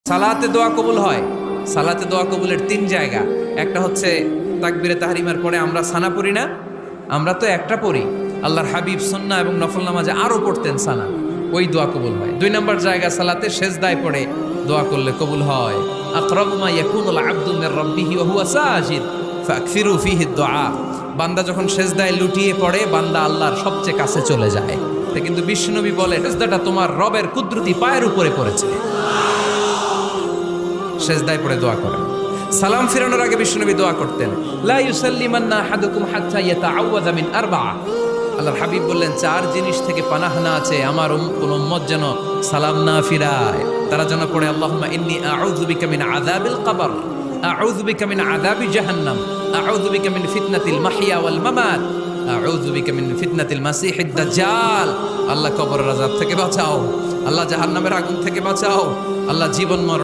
সালাতে দোয়া কবুল হয়। সালাতে দোয়া কবুলের 3 জায়গা। একটা হচ্ছে তাকবীরে তাহরিমার পরে আমরা সানা পড়ি না, আমরা তো একটা পড়ি। আল্লাহর হাবিব সুন্নাহ এবং নফল নামাজে আরো পড়তেন সানা, ওই দোয়া কবুল হয়। 2 নম্বর জায়গা সালাতে সেজদায় পড়ে দোয়া করলে কবুল হয়। আকরাবু মা ইয়াকুনুল আবদু মির রাব্বিহি ওয়া হুয়া সাজিদ ফাকসিরু ফিহি দুআ। বান্দা যখন সেজদায় লুটিয়ে পড়ে বান্দা আল্লাহর সবচেয়ে কাছে চলে যায়। কিন্তু বিশ্বনবী বলে সেজদাটা তোমার রবের কুদরতি পায়ের উপরে পড়েছে। সেজদায় পড়ে দোয়া করেন। সালাম ফিরানোর আগে বিশ্বনবী দোয়া করতেন, লা ইউসাল্লিমান্না আহাদুকুম হাত্তা ইয়াতাআওয়াযা মিন আরবা'a। আল্লাহর হাবিব বললেন 4 জিনিস থেকে পানাহ না আছে আমার কোন উম্মত যেন সালাম না ফিরায়। তারা যেন পড়ে আল্লাহুম্মা ইন্নী আউযু বিকা মিন আযাবিল কবর, আউযু বিকা মিন আযাবি জাহান্নাম, আউযু বিকা মিন ফিতনাতিল মাহইয়া ওয়াল মামাত, আউযু বিকা মিন ফিতনাতিল মাসিহিদ দাজ্জাল। আল্লাহ কবরের আযাব থেকে বাঁচাও, আল্লাহ জাহান্নামের আগুন থেকে বাঁচাও, আল্লাহ জীবন মরণ